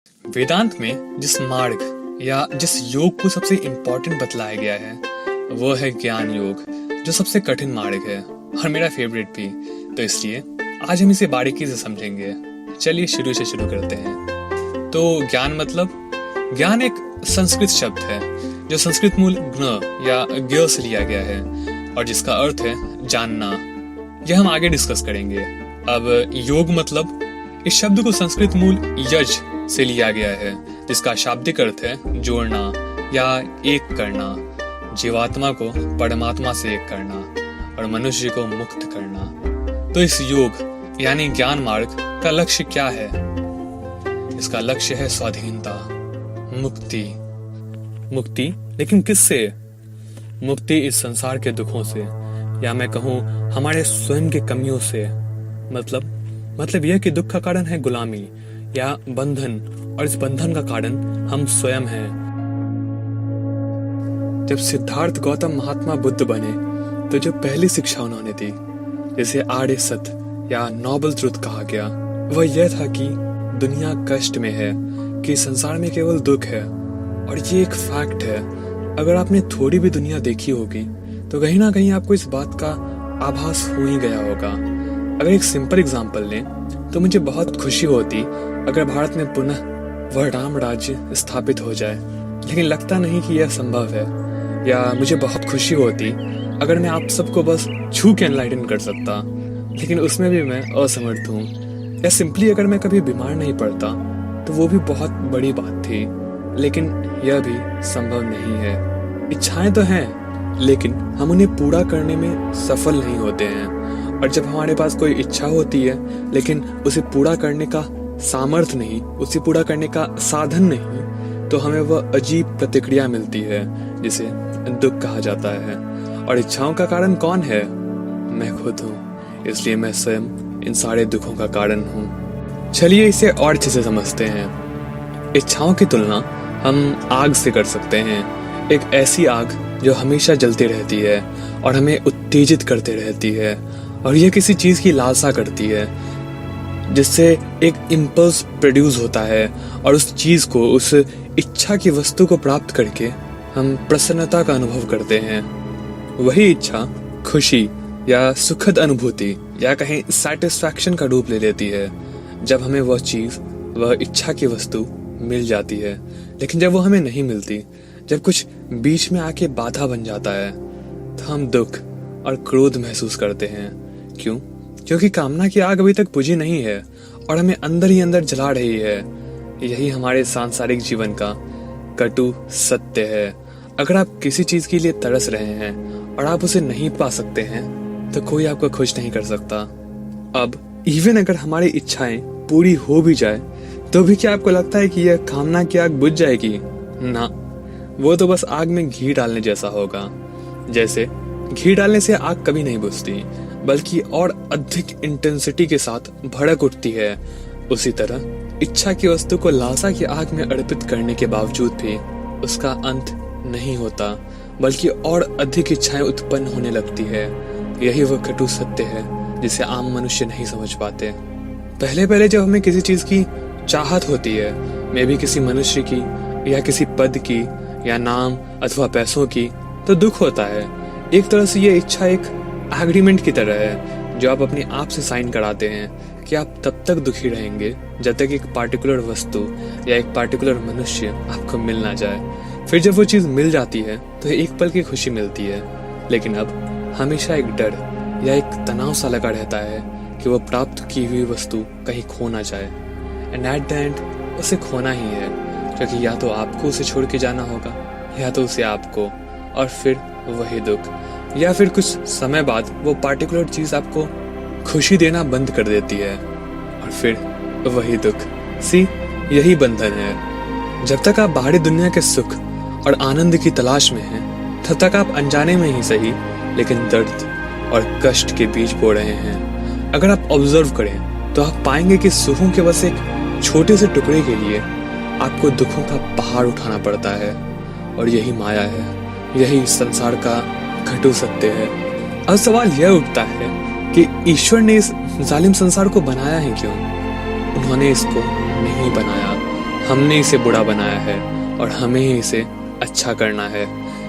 वेदांत में जिस मार्ग या जिस योग को सबसे इम्पोर्टेंट बतलाया गया है वो है ज्ञान योग, जो सबसे कठिन मार्ग है और मेरा फेवरेट भी। तो इसलिए आज हम इसे बारीकी से समझेंगे। चलिए शुरू से शुरू करते हैं। तो ज्ञान मतलब, ज्ञान एक संस्कृत शब्द है जो संस्कृत मूल ज्ञ या ज्ञ से लिया गया है और जिसका अर्थ है जानना। यह हम आगे डिस्कस करेंगे। अब योग मतलब, इस शब्द को संस्कृत मूल यज से लिया गया है जिसका शाब्दिक अर्थ है जोड़ना या एक करना, जीवात्मा को परमात्मा से एक करना और मनुष्य को मुक्त करना। तो इस योग यानी ज्ञान मार्ग का लक्ष्य क्या है? इसका लक्ष्य है स्वाधीनता, मुक्ति। मुक्ति लेकिन किससे? मुक्ति इस संसार के दुखों से, या मैं कहूँ हमारे स्वयं के कमियों से। मतलब यह कि दुख का कारण है गुलामी या बंधन, और इस बंधन का कारण हम स्वयं हैं। जब सिद्धार्थ गौतम महात्मा बुद्ध बने तो जो पहली शिक्षा उन्होंने दी, जिसे आर्य सत्य या नोबल ट्रुथ कहा गया, वह यह था कि दुनिया कष्ट में है, कि संसार में केवल दुख है। और ये एक फैक्ट है। अगर आपने थोड़ी भी दुनिया देखी होगी तो कहीं ना कहीं आपको इस बात का आभास हो ही गया होगा। अगर एक सिंपल एग्जांपल लें तो मुझे बहुत खुशी होती अगर भारत में पुनः वह राम राज्य स्थापित हो जाए, लेकिन लगता नहीं कि यह संभव है। या मुझे बहुत खुशी होती अगर मैं आप सबको बस छू के एनलाइटन कर सकता, लेकिन उसमें भी मैं असमर्थ हूँ। या सिंपली अगर मैं कभी बीमार नहीं पड़ता तो वो भी बहुत बड़ी बात थी, लेकिन यह भी संभव नहीं है। इच्छाएं तो हैं, लेकिन हम उन्हें पूरा करने में सफल नहीं होते हैं। और जब हमारे पास कोई इच्छा होती है लेकिन उसे पूरा करने का सामर्थ्य नहीं, उसे पूरा करने का साधन नहीं, तो हमें वह अजीब प्रतिक्रिया मिलती है जिसे दुख कहा जाता है। और इच्छाओं का कारण कौन है? मैं खुद हूँ, इसलिए मैं स्वयं इन सारे दुखों का कारण हूँ। चलिए इसे और अच्छे से समझते हैं। इच्छाओं की तुलना हम आग से कर सकते हैं। एक ऐसी आग जो हमेशा जलती रहती है और हमें उत्तेजित करते रहती है, और यह किसी चीज की लालसा करती है जिससे एक इम्पल्स प्रोड्यूस होता है, और उस चीज को, उस इच्छा की वस्तु को प्राप्त करके हम प्रसन्नता का अनुभव करते हैं। वही इच्छा खुशी या सुखद अनुभूति या कहीं सैटिस्फैक्शन का रूप ले लेती है जब हमें वह चीज, वह इच्छा की वस्तु मिल जाती है। लेकिन जब वो हमें नहीं मिलती, जब कुछ बीच में आके बाधा बन जाता है, तो हम दुख और क्रोध महसूस करते हैं। क्यों? क्योंकि कामना की आग अभी तक बुझी नहीं है और हमें अंदर ही अंदर जला रही है। यही हमारे सांसारिक जीवन का कटु सत्य है। अगर आप किसी चीज के लिए तरस रहे हैं और आप उसे नहीं पा सकते हैं तो कोई आपको खुश नहीं कर सकता। अब इवन अगर हमारी इच्छाएं पूरी हो भी जाए तो भी क्या आपको लगता है कि यह कामना की आग बुझ जाएगी? ना, वो तो बस आग में घी डालने जैसा होगा। जैसे घी डालने से आग कभी नहीं बुझती, बल्कि और अधिक इंटेंसिटी के साथ भड़क उठती है। उसी तरह इच्छा की वस्तु को लालसा की आग में अर्पित करने के बावजूद भी उसका अंत नहीं होता, बल्कि और अधिक इच्छाएं उत्पन्न होने लगती है। यही वह कटु सत्य है जिसे आम मनुष्य नहीं समझ पाते। पहले जब हमें किसी चीज की चाहत होती है, मे भी किसी मनुष्य की या किसी पद की या नाम अथवा पैसों की, तो दुख होता है। एक तरह से ये इच्छा एक एग्रीमेंट की तरह है जो आप अपने आप से साइन कराते हैं कि आप तब तक दुखी रहेंगे जब तक एक पार्टिकुलर वस्तु या एक पार्टिकुलर मनुष्य आपको मिल ना जाए। फिर जब वो चीज मिल जाती है तो एक पल की खुशी मिलती है, लेकिन अब हमेशा एक डर या एक तनाव सा लगा रहता है कि वो प्राप्त की हुई वस्तु कहीं खो ना जाए। एंड एट द एंड उसे खोना ही है, क्योंकि या तो आपको उसे छोड़ के जाना होगा या तो उसे आपको, और फिर वही दुख। या फिर कुछ समय बाद वो पार्टिकुलर चीज आपको खुशी देना बंद कर देती है, और फिर वही दुख। यही बंधन है। जब तक आप बाहरी दुनिया के सुख और आनंद की तलाश में हैं, तब तक आप अनजाने में ही सही, लेकिन दर्द और कष्ट के बीच बो रहे हैं। अगर आप ऑब्जर्व करें तो आप पाएंगे कि सुखों के बस एक छोटे से टुकड़े के लिए आपको दुखों का पहाड़ उठाना पड़ता है। और यही माया है, यही संसार का कटु सत्य है। अब सवाल यह उठता है कि ईश्वर ने इस जालिम संसार को बनाया है क्यों? उन्होंने इसको नहीं बनाया, हमने इसे बुरा बनाया है और हमें ही इसे अच्छा करना है।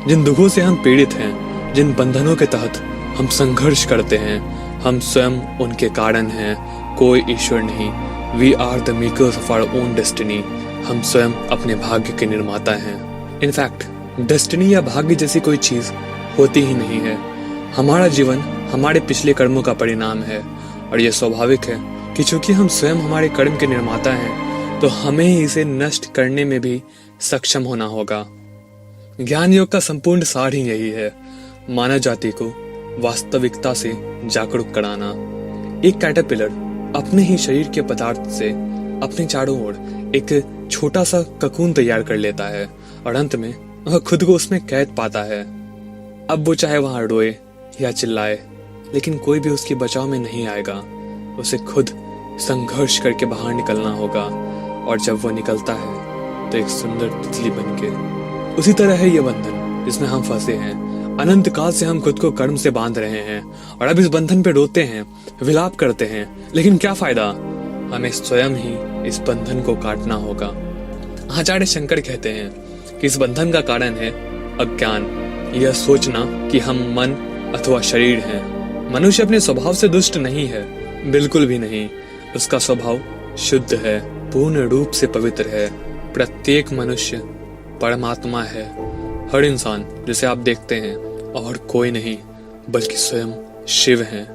जिन दुखों से हम पीड़ित हैं, जिन बंधनों के तहत हम संघर्ष करते हैं, हम स्वयं उनके कारण हैं, कोई ईश्वर नहीं। We are the makers of our own destiny. हम स्वयं अपने भाग्य के निर्माता हैं। इनफैक्ट डेस्टिनी या भाग्य जैसी कोई चीज होती ही नहीं है। हमारा जीवन हमारे पिछले कर्मों का परिणाम है और यह स्वाभाविक है कि चूंकि हम स्वयं हमारे कर्म के निर्माता हैं, तो हमें ही इसे नष्ट करने में भी सक्षम होना होगा। ज्ञान योग का संपूर्ण सार ही यही है, मानव जाति को वास्तविकता से जागरूक कराना। एक कैटरपिलर अपने ही शरीर के पदार्थ से अपने चारों ओर एक छोटा सा ककून तैयार कर लेता है और अंत में वह खुद को उसमें कैद पाता है। अब वो चाहे वहां रोए या चिल्लाए, लेकिन कोई भी उसके बचाव में नहीं आएगा। उसे खुद संघर्ष करके बाहर निकलना होगा और जब वो निकलता है तो एक सुंदर तितली बनके। उसी तरह है ये बंधन जिसमें हम फंसे हैं। अनंत काल से हम खुद को कर्म से बांध रहे हैं और अब इस बंधन पे रोते हैं, विलाप करते हैं, लेकिन क्या फायदा? हमें स्वयं ही इस बंधन को काटना होगा। आचार्य शंकर कहते हैं कि इस बंधन का कारण है अज्ञान, यह सोचना कि हम मन अथवा शरीर हैं। मनुष्य अपने स्वभाव से दुष्ट नहीं है, बिल्कुल भी नहीं। उसका स्वभाव शुद्ध है, पूर्ण रूप से पवित्र है। प्रत्येक मनुष्य परमात्मा है। हर इंसान जिसे आप देखते हैं और कोई नहीं बल्कि स्वयं शिव हैं।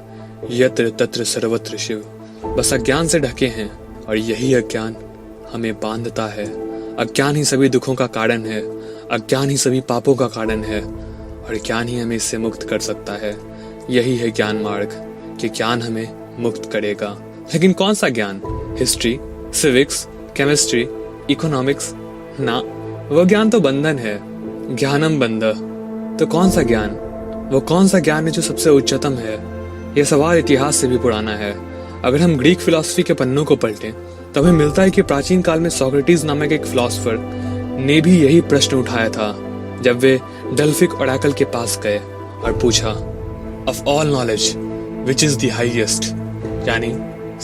यत्र तत्र सर्वत्र शिव। बस अज्ञान से ढके हैं और यही अज्ञान हमें बांधता है। अज्ञान ही सभी दुखों का कारण है, अज्ञान ही सभी पापों का कारण है और ज्ञान ही हमें इससे मुक्त कर सकता है। यही है ज्ञान मार्ग कि ज्ञान हमें मुक्त करेगा। लेकिन कौन सा ज्ञान? History, civics, chemistry, economics? ना, वो ज्ञान तो बंधन है। ज्ञानम बंध। तो कौन सा ज्ञान? वो कौन सा ज्ञान है जो सबसे उच्चतम है? यह सवाल इतिहास से भी पुराना है। अगर हम ग्रीक फिलॉसफी के पन्नों को पलटें तो हमें मिलता है कि प्राचीन काल में सोक्रेटिस नामक एक फिलॉसफर ने भी यही प्रश्न उठाया था जब वे डेल्फिक ओरेकल के पास गए और पूछा, of all knowledge which is the highest, यानी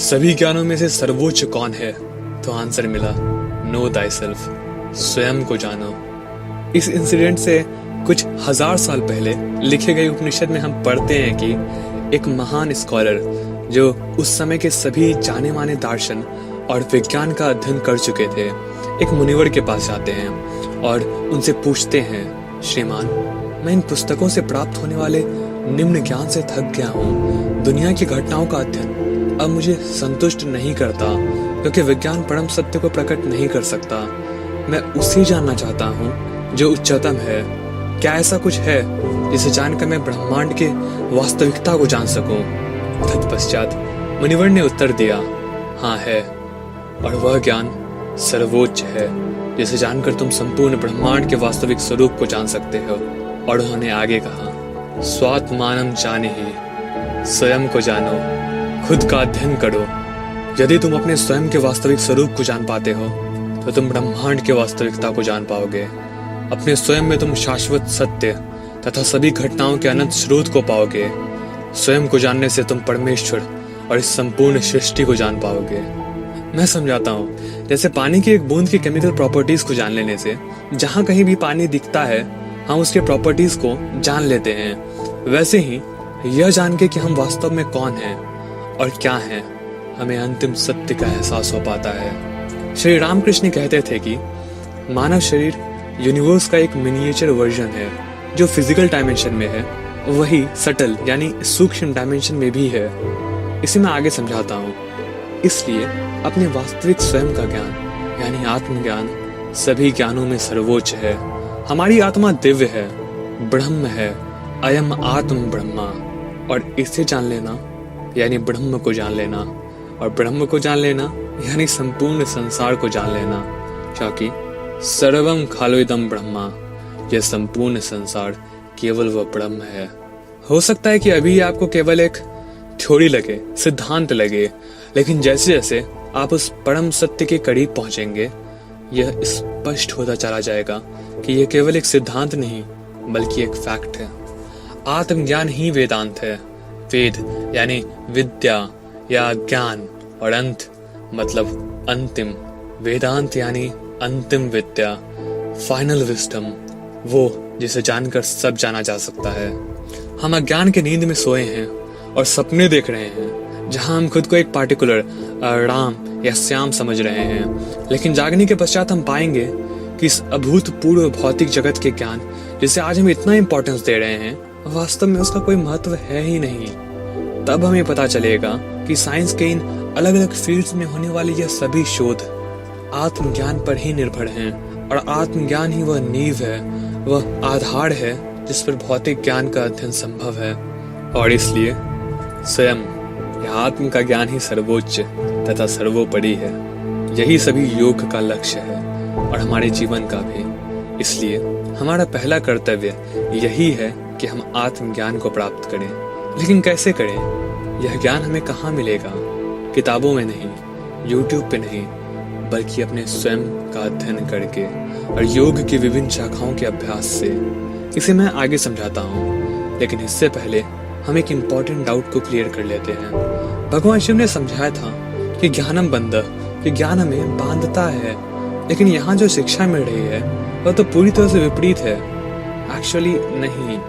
सभी ज्ञानों में से सर्वोच्च कौन है? तो आंसर मिला, नो थायसेल्फ, स्वयं को जानो। इस इंसिडेंट से कुछ हजार साल पहले लिखे गए उपनिषद में हम पढ़ते हैं कि एक महान स्कॉलर जो उस समय के सभी जाने माने दार्शन और विज्ञान का अध्ययन कर चुके थे, एक मुनिवर के पास जाते हैं और उनसे पूछते हैं, श्रीमान, मैं इन पुस्तकों से प्राप्त होने वाले निम्न ज्ञान से थक गया हूँ। दुनिया की घटनाओं का अध्ययन अब मुझे संतुष्ट नहीं करता, क्योंकि विज्ञान परम सत्य को प्रकट नहीं कर सकता। मैं उसे जानना चाहता हूँ जो उच्चतम है। क्या ऐसा कुछ है जिसे जानकर मैं ब्रह्मांड के वास्तविकता को जान सकूं? तत्पश्चात मुनिवर ने उत्तर दिया, हाँ है, और वह ज्ञान सर्वोच्च है जिसे जानकर तुम संपूर्ण ब्रह्मांड के वास्तविक स्वरूप को जान सकते हो। और उन्होंने आगे कहा, स्वात्मानम जाने ही, स्वयं को जानो, खुद का अध्ययन करो। यदि तुम अपने स्वयं के वास्तविक स्वरूप को जान पाते हो तो तुम ब्रह्मांड के वास्तविकता को जान पाओगे। अपने स्वयं में तुम शाश्वत सत्य तथा सभी घटनाओं के अनंत स्रोत को पाओगे। स्वयं को जानने से तुम परमेश्वर और इस संपूर्ण सृष्टि को जान पाओगे। मैं समझाता हूँ, जैसे पानी की एक बूंद की केमिकल प्रॉपर्टीज को जान लेने से जहाँ कहीं भी पानी दिखता है हम उसके प्रॉपर्टीज को जान लेते हैं, वैसे ही यह जान के कि हम वास्तव में कौन हैं और क्या हैं, हमें अंतिम सत्य का एहसास हो पाता है। श्री रामकृष्ण कहते थे कि मानव शरीर यूनिवर्स का एक मिनिएचर वर्जन है। जो फिजिकल डायमेंशन में है वही सटल यानी सूक्ष्म डायमेंशन में भी है। इसे मैं आगे समझाता हूँ। इसलिए अपने वास्तविक स्वयं का ज्ञान यानी आत्मज्ञान सभी ज्ञानों में सर्वोच्च है। हमारी आत्मा दिव्य है, ब्रह्म है, अयम आत्म ब्रह्मा। और इसे जान लेना यानी ब्रह्म को जान लेना, और ब्रह्म को जान लेना यानी संपूर्ण संसार को जान लेना, क्योंकि सर्वम खालोइदम ब्रह्मा, यह संपूर्ण संसार केवल वह ब्रह्म है। हो सकता है कि अभी आपको केवल एक थ्योरी लगे, सिद्धांत लगे, लेकिन जैसे जैसे आप उस परम सत्य के करीब पहुंचेंगे यह स्पष्ट होता चला जाएगा कि यह केवल एक सिद्धांत नहीं बल्कि एक फैक्ट है। आत्मज्ञान ही वेदांत है। वेद यानी विद्या या ज्ञान और अंत मतलब अंतिम। वेदांत यानी अंतिम विद्या, फाइनल विस्डम, वो जिसे जानकर सब जाना जा सकता है। हम अज्ञान के नींद में सोए हैं और सपने देख रहे हैं जहां हम खुद को एक पार्टिकुलर राम या श्याम समझ रहे हैं, लेकिन जागने के पश्चात हम पाएंगे कि इस अभूतपूर्व भौतिक जगत के ज्ञान जिसे आज हम इतना इंपॉर्टेंस दे रहे हैं, वास्तव में उसका कोई महत्व है ही नहीं। तब हमें पता चलेगा कि साइंस के इन अलग अलग फील्ड्स में होने वाली यह सभी शोध आत्मज्ञान पर ही निर्भर हैं, और आत्मज्ञान ही वह नींव है, वह आधार है जिस पर भौतिक ज्ञान का अध्ययन संभव है। और इसलिए स्वयं यह आत्म का ज्ञान ही सर्वोच्च तथा सर्वोपरि है। यही सभी योग का लक्ष्य है और हमारे जीवन का भी। इसलिए हमारा पहला कर्तव्य यही है कि हम आत्मज्ञान को प्राप्त करें। लेकिन कैसे करें? यह ज्ञान हमें कहाँ मिलेगा? किताबों में नहीं, यूट्यूब पे नहीं, बल्कि अपने स्वयं का अध्ययन करके और योग की विभिन्न शाखाओं के अभ्यास से। इसे मैं आगे समझाता हूँ, लेकिन इससे पहले हम एक इम्पॉर्टेंट डाउट को क्लियर कर लेते हैं। भगवान शिव ने समझाया था कि ज्ञानम बंध, कि ज्ञान हमें बांधता है, लेकिन यहाँ जो शिक्षा मिल रही है वह तो पूरी तरह से विपरीत है। एक्चुअली नहीं,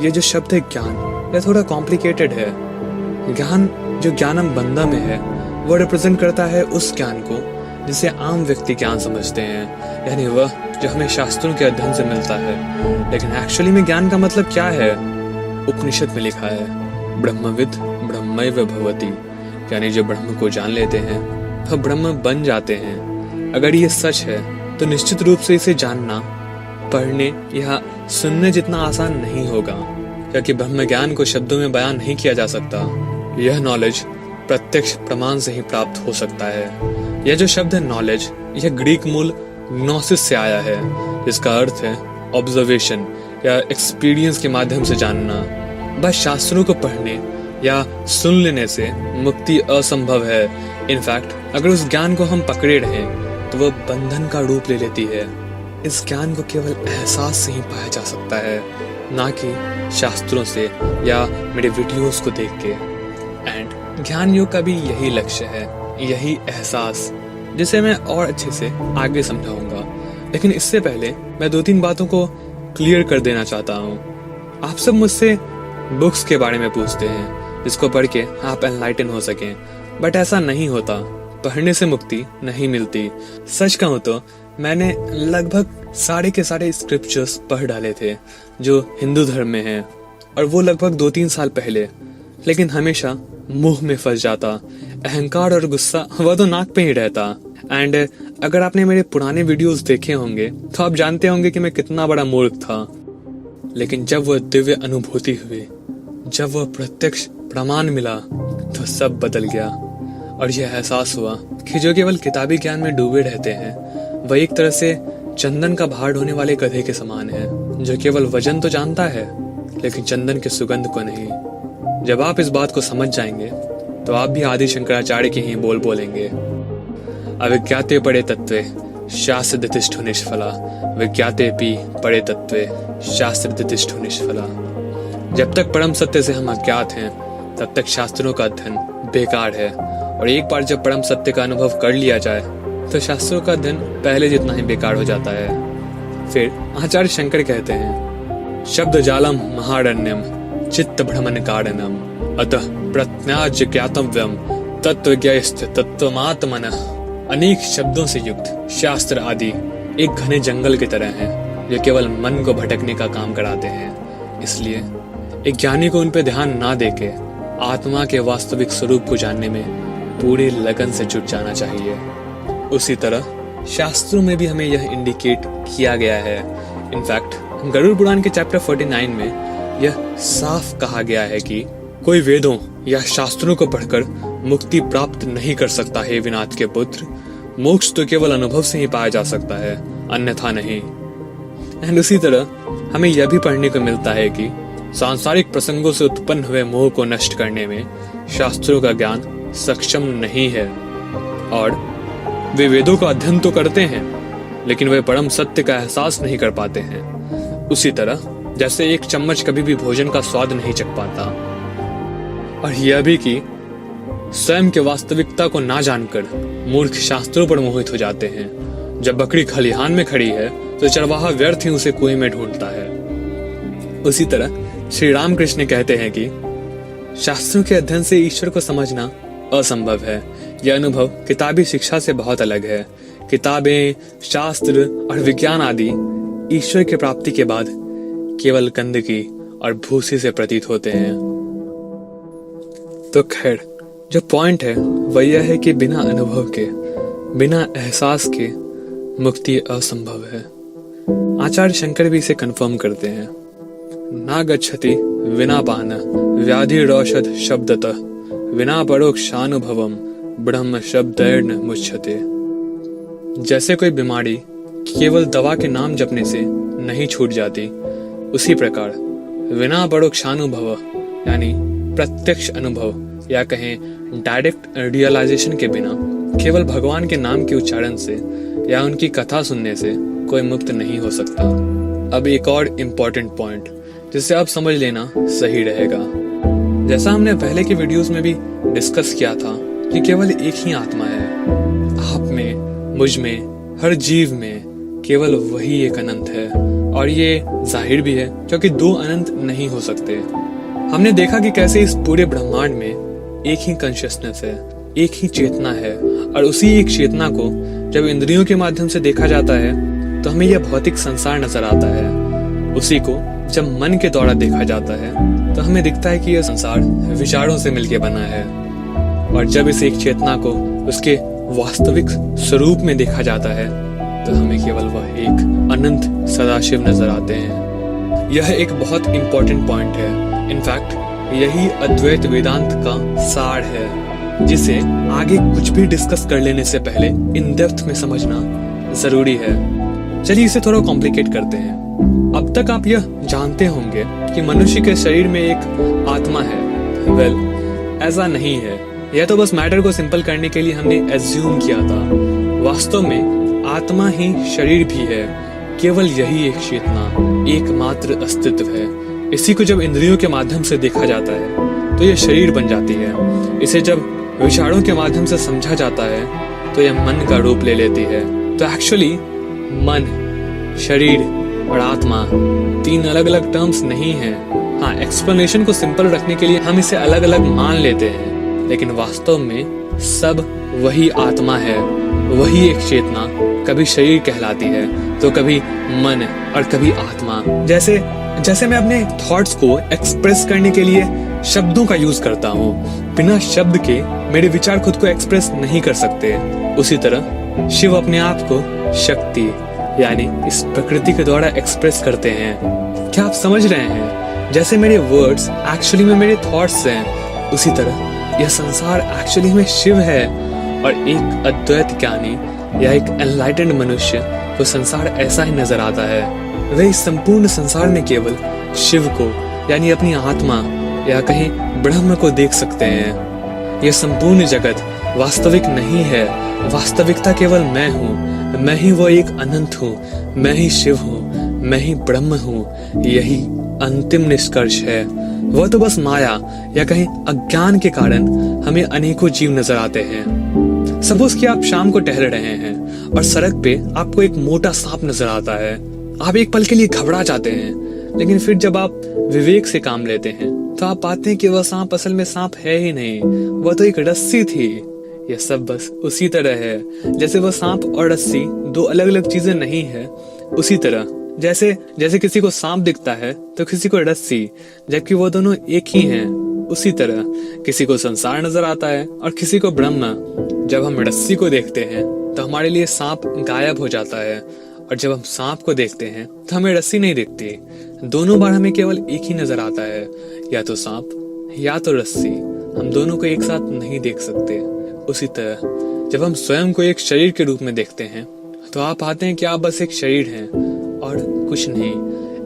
ये जो शब्द है ज्ञान, यह थोड़ा कॉम्प्लिकेटेड है। ज्ञान जो ज्ञानम बंधा में है वो रिप्रेजेंट करता है उस ज्ञान को जिसे आम व्यक्ति ज्ञान समझते हैं, यानी वह जो हमें शास्त्रों के अध्ययन से मिलता है। लेकिन एक्चुअली में ज्ञान का मतलब क्या है? उपनिषद में लिखा है ब्रह्मविद ब्रह्मैव भवति, यानी जो ब्रह्म को जान लेते हैं वह ब्रह्म बन जाते हैं। अगर ये सच है तो निश्चित रूप से इसे जानना, पढ़ने या सुनने जितना आसान नहीं होगा, क्योंकि ब्रह्म ज्ञान को शब्दों में बयान नहीं किया जा सकता। यह नॉलेज प्रत्यक्ष प्रमाण से ही प्राप्त हो सकता है। यह जो शब्द है नॉलेज, यह ग्रीक मूल ग्नोसिस से आया है, जिसका अर्थ है ऑब्जर्वेशन या एक्सपीरियंस के माध्यम से जानना। बस शास्त्रों को पढ़ने या सुन लेने से मुक्ति असंभव है। इनफैक्ट अगर उस ज्ञान को हम पकड़े रहें तो वह बंधन का रूप ले लेती है। इस ज्ञान को केवल एहसास से ही पाया जा सकता है, ना कि शास्त्रों से या मेरे वीडियोस को देख के। एंड ज्ञान योग का भी यही लक्ष्य है, यही एहसास, जिसे मैं और अच्छे से आगे समझाऊंगा। लेकिन इससे पहले मैं 2-3 बातों को क्लियर कर देना चाहता हूँ। आप सब मुझसे बुक्स के बारे में पूछते हैं जिसको पढ़ के आप एनलाइटन हो सकें, बट ऐसा नहीं होता। पढ़ने से मुक्ति नहीं मिलती। सच कहूँ तो मैंने लगभग सारे के सारे स्क्रिप्चर्स पढ़ डाले थे जो हिंदू धर्म में हैं, और वो लगभग 2-3 साल पहले। लेकिन हमेशा मुंह में फंस जाता, अहंकार और गुस्सा वह तो नाक पे ही रहता। एंड अगर आपने मेरे पुराने वीडियोस देखे होंगे तो आप जानते होंगे कि मैं कितना बड़ा मूर्ख था। लेकिन जब वह दिव्य अनुभूति हुई, जब वह प्रत्यक्ष प्रमाण मिला, तो सब बदल गया। और यह एहसास हुआ कि जो केवल किताबी ज्ञान में डूबे रहते हैं वह एक तरह से चंदन का भार ढोने वाले गधे के समान है, जो केवल वजन तो जानता है लेकिन चंदन के सुगंध को नहीं। जब आप इस बात को समझ जाएंगे तो आप भी आदि शंकराचार्य के ही बोल बोलेंगे, अविज्ञाते पड़े तत्वे शास्त्र दितिष्ठु निष्फला, विज्ञाते पी पड़े तत्वे शास्त्र दितिष्ठु निष्फला। जब तक परम सत्य से हम अज्ञात हैं तब तक शास्त्रों का अध्ययन बेकार है, और एक बार जब परम सत्य का अनुभव कर लिया जाए तो शास्त्रों का अध्ययन पहले जितना ही बेकार हो जाता है। फिर आचार्य शंकर कहते हैं, शब्द जालम महारण्यम चित्त भ्रमण कारणम अतः प्रज्ञाज्य ज्ञातव्यम तत्वज्ञस्थ तत्वमात्मनः। अनेक शब्दों से युक्त शास्त्र आदि एक घने जंगल की तरह हैं जो केवल मन को भटकने का काम कराते हैं। इसलिए एक ज्ञानी को उन पे ध्यान ना देके आत्मा के वास्तविक स्वरूप को जानने में पूरे लगन से जुट जाना चाहिए। उसी तरह शास्त्रों में भी हमें यह इंडिकेट किया गया है। इनफैक्ट गरुड़ पुराण के चैप्टर 49 में यह साफ कहा गया है कि कोई वेदों या शास्त्रों को पढ़कर मुक्ति प्राप्त नहीं कर सकता है विनाथ के पुत्र। मोक्ष तो केवल अनुभव से ही पाया जा सकता है, अन्यथा नहीं। एंड उसी तरह हमें यह भी पढ़ने को मिलता है कि सांसारिक प्रसंगों से उत्पन्न हुए मोह को नष्ट करने में शास्त्रों का ज्ञान सक्षम नहीं है, और वे वेदों का अध्ययन तो करते हैं लेकिन वे परम सत्य का एहसास नहीं कर पाते हैं। उसी तरह जैसे एक चम्मच कभी भी भोजन का स्वाद नहीं चख पाता, और यह भी कि स्वयं के वास्तविकता को ना जानकर मूर्ख शास्त्रों पर मोहित हो जाते हैं। जब बकरी खलिहान में खड़ी है तो चरवाहा व्यर्थ ही उसे कुएं में ढूंढता है। उसी तरह श्री राम कृष्ण कहते हैं कि शास्त्रों के अध्ययन से ईश्वर को समझना असंभव है। यह अनुभव किताबी शिक्षा से बहुत अलग है। किताबें, शास्त्र और विज्ञान आदि ईश्वर की प्राप्ति के बाद केवल गंदगी और भूसी से प्रतीत होते हैं। तो खैर, जो पॉइंट है वह यह है कि बिना अनुभव के, बिना एहसास के मुक्ति असंभव है। आचार्य शंकर भी इसे कंफर्म करते हैं। ना गच्छति विना पान व्याधिरौषध शब्दतः विना परोक्षानुभवम ब्रह्म शब्दैर्न मुच्यते। जैसे कोई बीमारी केवल दवा के नाम जपने से नहीं छूट जाती, उसी प्रकार बिना परोक्षानुभव यानी प्रत्यक्ष अनुभव या कहें डायरेक्ट रियलाइजेशन के बिना केवल भगवान के नाम के उच्चारण से या उनकी कथा सुनने से कोई मुक्त नहीं हो सकता। अब एक और इम्पोर्टेंट पॉइंट जिसे आप समझ लेना सही रहेगा। जैसा हमने पहले के वीडियोस में भी डिस्कस किया था कि केवल एक ही आत्मा है। आप में, मुझ में, हर जीव में केवल वही एक अनंत है। और ये जाहिर भी है क्योंकि दो अनंत नहीं हो सकते। हमने देखा कि कैसे इस पूरे ब्रह्मांड में एक ही कॉन्शियसनेस है, एक ही चेतना है। और उसी एक चेतना को जब इंद्रियों के माध्यम से देखा जाता है तो हमें यह भौतिक संसार नजर आता है। उसी को जब मन के द्वारा देखा जाता है तो हमें दिखता है कि यह संसार विचारों से मिलकर बना है। और जब इस एक चेतना को उसके वास्तविक स्वरूप में देखा जाता है तो हमें केवल वह एक अनंत सदाशिव नजर आते हैं। यह एक बहुत इंपॉर्टेंट पॉइंट है। इनफैक्ट यही अद्वैत वेदांत का सार है, जिसे आगे कुछ भी डिस्कस कर लेने से पहले इन डेप्थ में समझना जरूरी है। चलिए इसे थोड़ा कॉम्प्लिकेट करते हैं। अब तक आप यह जानते होंगे कि मनुष्य के शरीर में एक आत्मा है। वेल, ऐसा नहीं है। यह तो बस मैटर को सिंपल करने के लिए हमने एज्यूम किया था। वास्तव में आत्मा ही शरीर भी है। केवल यही एक चेतना, एकमात्र अस्तित्व है। इसी को जब इंद्रियों के माध्यम से देखा जाता है तो यह शरीर बन जाती है। इसे जब विचारों के माध्यम से समझा जाता है तो यह मन का रूप ले लेती है। तो एक्चुअली मन, शरीर और आत्मा तीन अलग अलग टर्म्स नहीं हैं। हाँ, एक्सप्लेनेशन को सिंपल रखने के लिए हम इसे अलग अलग मान लेते हैं, लेकिन वास्तव में सब वही आत्मा है, वही एक चेतना कभी शरीर कहलाती है तो कभी मन और कभी आत्मा। जैसे मैं अपने थॉट्स को एक्सप्रेस करने के लिए शब्दों का यूज करता हूँ। बिना शब्द के मेरे विचार खुद को एक्सप्रेस नहीं कर सकते। उसी तरह शिव अपने आप को शक्ति यानी इस प्रकृति के द्वारा एक्सप्रेस करते हैं। क्या आप समझ रहे हैं? जैसे मेरे वर्ड्स एक्चुअली में मेरे थॉट्स हैं, उसी तरह यह संसार एक्चुअली में शिव है। और एक अद्वैत ज्ञानी या एक एनलाइटेंड मनुष्य को संसार ऐसा ही नजर आता है। वह इस संपूर्ण संसार में केवल शिव को यानी अपनी आत्मा या कहें ब्रह्म को देख सकते हैं। यह संपूर्ण जगत वास्तविक नहीं है। वास्तविकता केवल मैं हूँ। मैं ही वो एक अनंत हूँ। मैं ही शिव हूँ। मैं ही ब्रह्म हूँ। यही अंतिम निष्कर्ष है। वह तो बस माया या कहें अज्ञान के कारण हमें अनेकों जीव नजर आते हैं। सपोज कि आप शाम को टहल रहे हैं और सड़क पे आपको एक मोटा सांप नजर आता है। आप एक पल के लिए घबरा जाते हैं, लेकिन फिर जब आप विवेक से काम लेते हैं तो आप पाते हैं कि वह सांप असल में सांप है ही नहीं, वह तो एक रस्सी थी। यह सब बस उसी तरह है जैसे वह सांप और रस्सी दो अलग अलग चीजें नहीं है। उसी तरह जैसे किसी को सांप दिखता है तो किसी को रस्सी, जबकि वो दोनों एक ही हैं। उसी तरह किसी को संसार नजर आता है और किसी को ब्रह्म। जब हम रस्सी को देखते हैं तो हमारे लिए सांप गायब हो जाता है, और जब हम सांप को देखते हैं तो हमें रस्सी नहीं दिखती। दोनों बार हमें केवल एक ही नजर आता है, या तो सांप या तो रस्सी। हम दोनों को एक साथ नहीं देख सकते। उसी तरह जब हम स्वयं को एक शरीर के रूप में देखते हैं तो आप पाते हैं कि आप बस एक शरीर हैं और कुछ नहीं।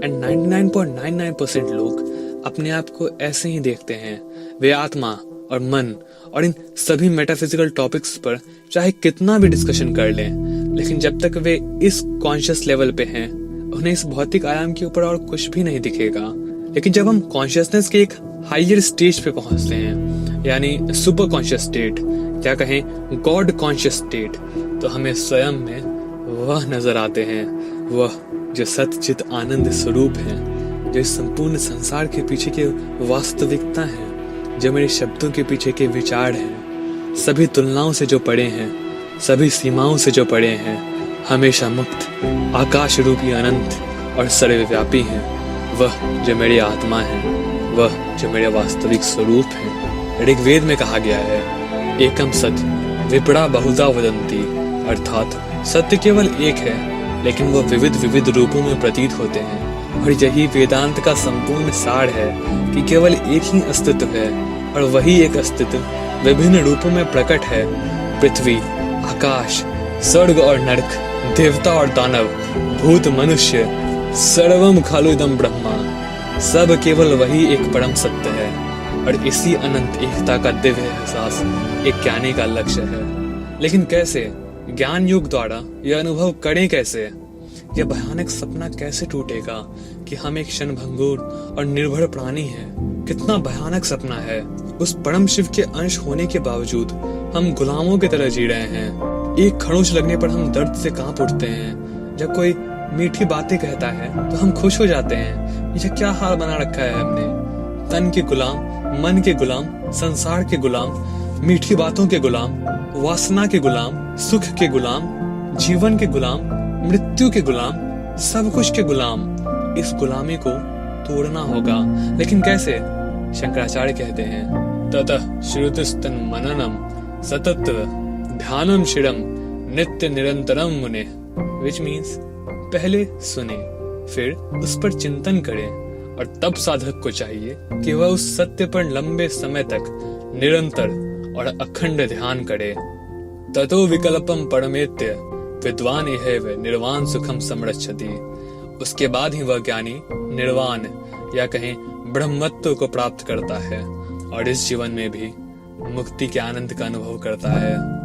एंड 99.99% लोग अपने आप को ऐसे ही देखते हैं। वे आत्मा और मन और इन सभी मेटाफिजिकल टॉपिक्स पर चाहे कितना भी डिस्कशन कर लें, लेकिन जब तक वे इस कॉन्शियस लेवल पे हैं उन्हें इस भौतिक आयाम के ऊपर और कुछ भी नहीं दिखेगा। लेकिन जब हम कॉन्शियसनेस के एक हायर स्टेज पे पहुंचते हैं, यानी सुपर कॉन्शियस स्टेट या कहें गॉड कॉन्शियस स्टेट, तो हमें स्वयं में वह नजर आते हैं, वह जो सतचित आनंद स्वरूप हैं, जो इस संपूर्ण संसार के पीछे के वास्तविकता हैं, जो मेरे शब्दों के पीछे के विचार हैं, सभी तुलनाओं से जो पड़े हैं, सभी सीमाओं से जो पड़े हैं, हमेशा मुक्त आकाश रूपी अनंत और सर्वव्यापी हैं। वह जो मेरी आत्मा है, वह जो मेरे वास्तविक स्वरूप है। ऋग्वेद में कहा गया है, एकम सत्य विपड़ा बहुधा वदंती, अर्थात सत्य केवल एक है, लेकिन वह विविध विविध रूपों में प्रतीत होते हैं। और यही वेदांत का संपूर्ण सार है कि केवल एक ही अस्तित्व है, और वही एक अस्तित्व विभिन्न रूपों में प्रकट है। पृथ्वी, आकाश, स्वर्ग और नरक, देवता और दानव, भूत मनुष्य, सर्वम खलु इदं ब्रह्मा, सब केवल वही एक परम सत्य है। और इसी अनंत एकता का दिव्य एहसास एक ज्ञानी का लक्ष्य है। लेकिन कैसे? ज्ञान युग द्वारा यह अनुभव करें कैसे? यह भयानक सपना कैसे टूटेगा कि हम एक क्षणभंगुर और निर्भर प्राणी हैं? कितना भयानक सपना है। उस परम शिव के अंश होने के बावजूद हम गुलामों की तरह जी रहे हैं। एक खरोंच लगने पर हम दर्द से कांप उठते हैं। जब कोई मीठी बातें कहता है तो हम खुश हो जाते हैं। यह क्या हाल बना रखा है हमने। तन के गुलाम, मन के गुलाम, संसार के गुलाम, मीठी बातों के गुलाम, वासना के गुलाम, सुख के गुलाम, जीवन के गुलाम, मृत्यु के गुलाम, सब कुछ के गुलाम। इस गुलामी को तोड़ना होगा, लेकिन कैसे? शंकराचार्य कहते हैं, ततः श्रुतिस्तन मननम सतत ध्यानम शिरम नित्य निरंतरम मुने, विच मीन्स पहले सुने, फिर उस पर चिंतन करें, और तब साधक को चाहिए कि वह उस सत्य पर लंबे समय तक निरंतर और अखंड ध्यान करे। ततो विकल्पम परमेत्य विद्वान एव निर्वाण सुखम समृच्छति। उसके बाद ही वह ज्ञानी निर्वाण या कहें ब्रह्मत्व को प्राप्त करता है और इस जीवन में भी मुक्ति के आनंद का अनुभव करता है।